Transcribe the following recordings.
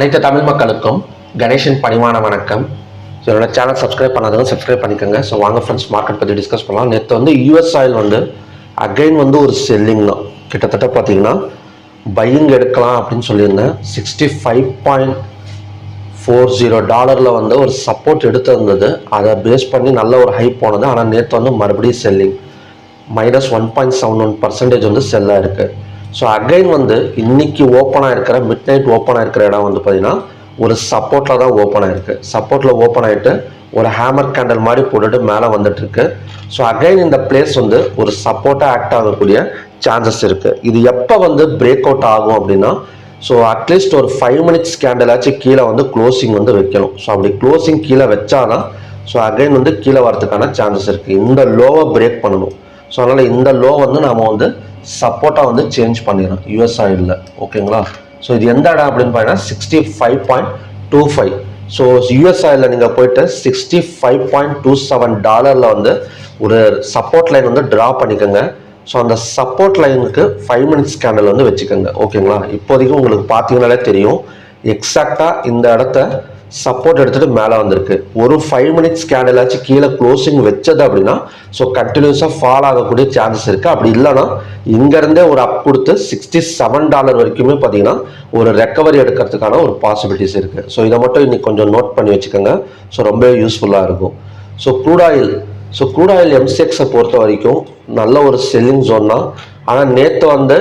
அனைத்து தமிழ் மக்களுக்கும் கணேஷன் பணிவான வணக்கம். ஸோ என்னோட சேனல் சப்ஸ்கிரைப் பண்ணாதவங்க சப்ஸ்கிரைப் பண்ணிக்கோங்க. ஸோ வாங்க ஃப்ரெண்ட்ஸ், மார்க்கெட் பற்றி டிஸ்கஸ் பண்ணலாம். நேற்று வந்து யூஎஸ் ஆயில் வந்து அகைன் வந்து ஒரு செல்லிங் தான். கிட்டத்தட்ட பார்த்தீங்கன்னா பையிங் எடுக்கலாம் அப்படின்னு சொல்லியிருந்தேன். $65.40 வந்து ஒரு சப்போர்ட் எடுத்து இருந்தது. அதை பேஸ் பண்ணி நல்ல ஒரு ஹைப் போனது. ஆனால் நேற்று வந்து மறுபடியும் செல்லிங் -1.71% வந்து செல்லாக இருக்குது. ஸோ அகைன் வந்து இன்னைக்கு ஓப்பனாக இருக்கிற மிட் நைட் ஓப்பனாக இருக்கிற இடம் வந்து பார்த்தீங்கன்னா ஒரு சப்போர்ட்டில் தான் ஓப்பன் ஆகிருக்கு. சப்போர்ட்டில் ஓப்பன் ஆகிட்டு ஒரு ஹேமர் கேண்டல் மாதிரி போட்டுட்டு மேலே வந்துட்டுருக்கு. ஸோ அகைன் இந்த பிளேஸ் வந்து ஒரு சப்போர்ட்டாக ஆக்ட் ஆகக்கூடிய சான்சஸ் இருக்குது. இது எப்போ வந்து பிரேக் அவுட் ஆகும் அப்படின்னா, ஸோ அட்லீஸ்ட் ஒரு 5 minutes கேண்டல் ஆச்சு கீழே வந்து க்ளோசிங் வந்து வைக்கணும். ஸோ அப்படி க்ளோசிங் கீழே வச்சாதான் ஸோ அகைன் வந்து கீழே வரதுக்கான சான்சஸ் இருக்குது. இந்த லோவை பிரேக் பண்ணணும். ஸோ அதனால் இந்த லோ வந்து நாம் வந்து சப்போர்ட்டாக வந்து சேஞ்ச் பண்ணிடலாம் யூஎஸ் ஆயிலில். ஓகேங்களா? ஸோ இது எந்த இடம் அப்படின்னு பார்த்தீங்கன்னா 65.25. ஸோ யூஎஸ் ஆயிலில் நீங்கள் போயிட்டு $65.27 வந்து ஒரு சப்போர்ட் லைன் வந்து ட்ரா பண்ணிக்கோங்க. ஸோ அந்த சப்போர்ட் லைனுக்கு 5 minutes கேண்டல் வந்து வச்சுக்கோங்க. ஓகேங்களா? இப்போதைக்கு உங்களுக்கு பார்த்தீங்கன்னாலே தெரியும் எக்ஸாக்டாக இந்த இடத்த சப்போர்ட் எடுத்துட்டு மேலே வந்திருக்கு. ஒரு 5 minutes கேண்டல் ஆச்சு கீழே க்ளோசிங் வச்சது அப்படின்னா ஸோ கண்டினியூஸாக ஃபால் ஆகக்கூடிய சான்சஸ் இருக்குது. அப்படி இல்லைன்னா இங்கேருந்தே ஒரு அப் கொடுத்து $67 வரைக்குமே பார்த்தீங்கன்னா ஒரு ரெக்கவரி எடுக்கிறதுக்கான ஒரு பாசிபிலிட்டிஸ் இருக்குது. ஸோ இதை மட்டும் இன்னைக்கு கொஞ்சம் நோட் பண்ணி வச்சுக்கோங்க. ஸோ ரொம்ப யூஸ்ஃபுல்லாக இருக்கும். ஸோ க்ரூட் ஆயில் எம்சிஎக்ஸை பொறுத்த வரைக்கும் நல்ல ஒரு செல்லிங் ஜோன் தான். ஆனால் நேற்று வந்து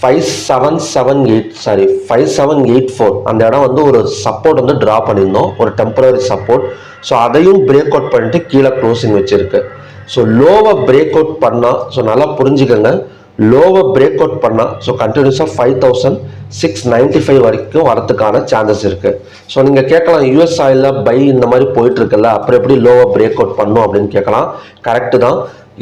5784 அந்த இடம் வந்து ஒரு சப்போர்ட் வந்து ட்ரா பண்ணியிருந்தோம், ஒரு டெம்பரரி சப்போர்ட். ஸோ அதையும் பிரேக் அவுட் பண்ணிட்டு கீழே க்ளோசிங் வச்சிருக்கு. ஸோ லோவை பிரேக் அவுட் பண்ணால், ஸோ நல்லா புரிஞ்சுக்கோங்க, லோவை பிரேக் அவுட் பண்ணால் ஸோ கண்டினியூஸாக 5695 வரைக்கும் வரதுக்கான சான்சஸ் இருக்குது. ஸோ நீங்கள் கேட்கலாம், யூஎஸ் ஆயிலில் பை இந்த மாதிரி போயிட்டு இருக்குல்ல, அப்புறம் எப்படி லோவை பிரேக் அவுட் பண்ணும் அப்படின்னு கேட்கலாம். கரெக்டு தான்.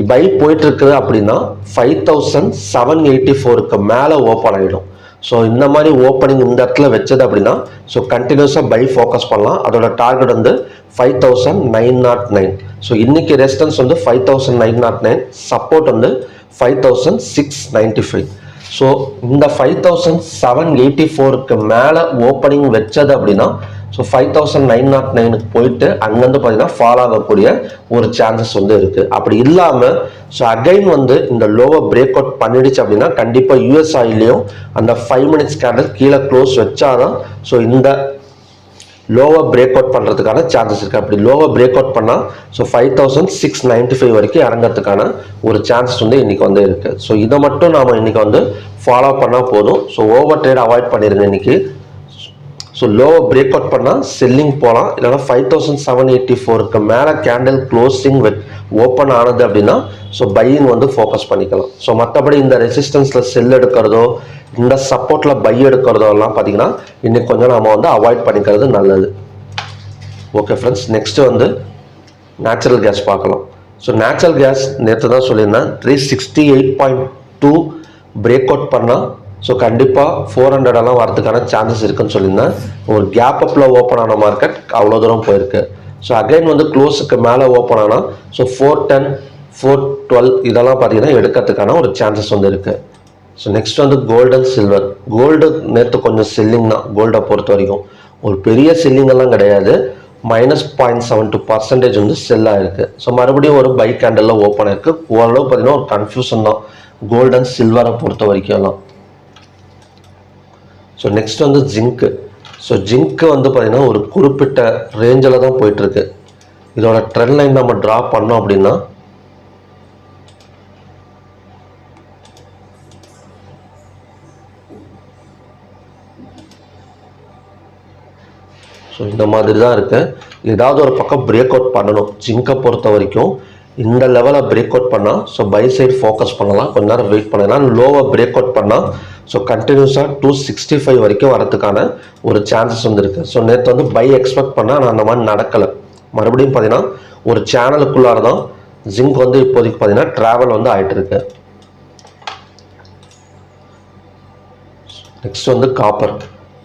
பை போயிட்டு இருக்குது அப்படின்னா 5784க்கு மேலே ஓப்பன் ஆகிடும். ஸோ இந்த மாதிரி ஓப்பனிங் இந்த இடத்துல வச்சது அப்படின்னா ஸோ கண்டினியூஸாக பை ஃபோக்கஸ் பண்ணலாம். அதோட டார்கெட் வந்து 5909. ஸோ இன்னைக்கு ரெசிஸ்டன்ஸ் வந்து 5909, சப்போர்ட் வந்து 5695. ஸோ இந்த 5784க்கு மேலே ஓப்பனிங் வச்சது அப்படின்னா ஸோ 5909க்கு போயிட்டு அங்கேருந்து பார்த்தீங்கன்னா ஃபால் ஆகக்கூடிய ஒரு சான்சஸ் வந்து இருக்குது. அப்படி இல்லாமல் ஸோ அகைன் வந்து இந்த லோவை பிரேக் அவுட் பண்ணிடுச்சு அப்படின்னா கண்டிப்பாக யூஎஸ் ஆயிலையும் அந்த 5 minutes கேண்டல் கீழே க்ளோஸ் வச்சாதான் ஸோ இந்த லோவை பிரேக் அவுட் பண்ணுறதுக்கான சான்சஸ் இருக்குது. அப்படி லோவை பிரேக் அவுட் பண்ணால் ஸோ 5695 வரைக்கும் இறங்கிறதுக்கான ஒரு சான்சஸ் வந்து இன்றைக்கி வந்து இருக்குது. ஸோ இதை மட்டும் நாம் இன்றைக்கி வந்து ஃபாலோ பண்ணால் போதும். ஸோ ஓவர் ட்ரேட் அவாய்ட் பண்ணிடுங்க இன்றைக்கி. ஸோ லோவை பிரேக் அவுட் பண்ணால் செல்லிங் போகலாம். இல்லைனா 5784க்கு மேலே கேண்டில் க்ளோசிங் ஓப்பன் ஆனது அப்படின்னா ஸோ பையிங் வந்து ஃபோக்கஸ் பண்ணிக்கலாம். ஸோ மற்றபடி இந்த ரெசிஸ்டன்ஸில் செல் எடுக்கிறதோ இந்த சப்போர்ட்டில் பை எடுக்கிறதோ எல்லாம் பார்த்தீங்கன்னா இன்னைக்கு கொஞ்சம் நம்ம வந்து அவாய்ட் பண்ணிக்கிறது நல்லது. ஓகே ஃப்ரெண்ட்ஸ், நெக்ஸ்ட் வந்து நேச்சுரல் கேஸ் பார்க்கலாம். ஸோ நேச்சுரல் கேஸ் நேற்று தான் சொல்லியிருந்தேன் 368.2 பிரேக் அவுட் பண்ணால் ஸோ கண்டிப்பாக 400 எல்லாம் வரதுக்கான சான்சஸ் இருக்குன்னு சொல்லியிருந்தேன். ஒரு கேப் அப்பில் ஓப்பன் ஆன மார்க்கெட் அவ்வளோ தூரம் போயிருக்கு. ஸோ அகைன் வந்து க்ளோஸுக்கு மேலே ஓப்பன் ஆனால் ஸோ 410 412 இதெல்லாம் பார்த்தீங்கன்னா எடுக்கிறதுக்கான ஒரு சான்சஸ் வந்து இருக்குது. ஸோ நெக்ஸ்ட் வந்து கோல்டு அண்ட் சில்வர். கோல்டு நேற்று கொஞ்சம் செல்லிங் தான். கோல்டை பொறுத்த வரைக்கும் ஒரு பெரிய செல்லிங் எல்லாம் கிடையாது. -0.72% வந்து செல் ஆகிருக்கு. ஸோ மறுபடியும் ஒரு பை கேண்டலில் ஓப்பன் ஆயிருக்கு. ஓரளவு பார்த்தீங்கன்னா ஒரு கன்ஃபியூஷன் தான் கோல்டு அண்ட் சில்வரை பொறுத்த வரைக்கும் எல்லாம். ஸோ நெக்ஸ்ட் வந்து ஜிங்க்கு. ஸோ ஜிங்க்கு வந்து பார்த்தீங்கன்னா ஒரு குறிப்பிட்ட ரேஞ்சில் தான் போயிட்டுருக்கு. இதோட ட்ரெண்ட் லைன் நம்ம ட்ரா பண்ணோம் அப்படின்னா ஸோ இந்த மாதிரி தான் இருக்குது. ஏதாவது ஒரு பக்கம் பிரேக் அவுட் பண்ணணும். ஜிங்கை பொறுத்த வரைக்கும் இந்த லெவலில் பிரேக் அவுட் பண்ணால் ஸோ பை சைட் ஃபோக்கஸ் பண்ணலாம். கொஞ்ச நேரம் வெயிட் பண்ணலாம். லோவை பிரேக் அவுட் பண்ணால் ஸோ கண்டினியூஸாக 265 வரைக்கும் வரதுக்கான ஒரு சான்சஸ் வந்து இருக்குது. ஸோ நேற்று வந்து பை எக்ஸ்பெக்ட் பண்ணால் ஆனால் அந்த மாதிரி நடக்கலை. மறுபடியும் பார்த்தீங்கன்னா ஒரு சேனலுக்குள்ளார தான் ஜிங்க் வந்து இப்போதைக்கு பார்த்தீங்கன்னா ட்ராவல் வந்து ஆகிட்டு இருக்கு. நெக்ஸ்ட் வந்து காப்பர்.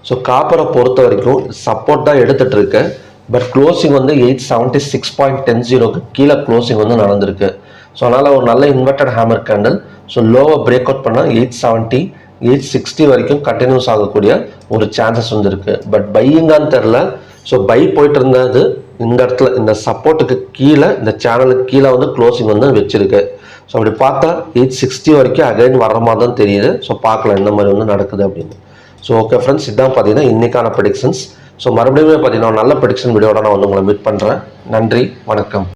ஸோ காப்பரை பொறுத்த வரைக்கும் சப்போர்ட் தான் எடுத்துகிட்டு இருக்கு. பட் க்ளோசிங் வந்து 876.10க்கு கீழே க்ளோசிங் வந்து நடந்திருக்கு. ஸோ அதனால் ஒரு நல்ல இன்வெர்டட் ஹேமர் கேண்டில். ஸோ லோவை பிரேக் அவுட் பண்ணால் 870 860 வரைக்கும் கண்டினியூஸ் ஆகக்கூடிய ஒரு சான்சஸ் வந்து இருக்கு. பட் பையிங்கான்னு தெரில. ஸோ பை போயிட்டு இருந்தது இந்த இடத்துல இந்த சப்போர்ட்டுக்கு கீழே, இந்த சேனலுக்கு கீழே வந்து க்ளோசிங் வந்து வச்சிருக்கு. ஸோ அப்படி பார்த்தா 860 வரைக்கும் அகைன் வர மாதிரி தான் தெரியுது. ஸோ பார்க்கலாம் எந்த மாதிரி வந்து நடக்குது அப்படின்னு. ஸோ ஓகே ஃப்ரெண்ட்ஸ், இதுதான் பார்த்தீங்கன்னா இன்னைக்கான ப்ரெடிக்ஷன்ஸ். ஸோ மறுபடியும் பார்த்தீங்கன்னா நல்ல ப்ரெடிக்ஷன் வீடியோட நான் வந்து உங்களை மீட் பண்ணுறேன். நன்றி, வணக்கம்.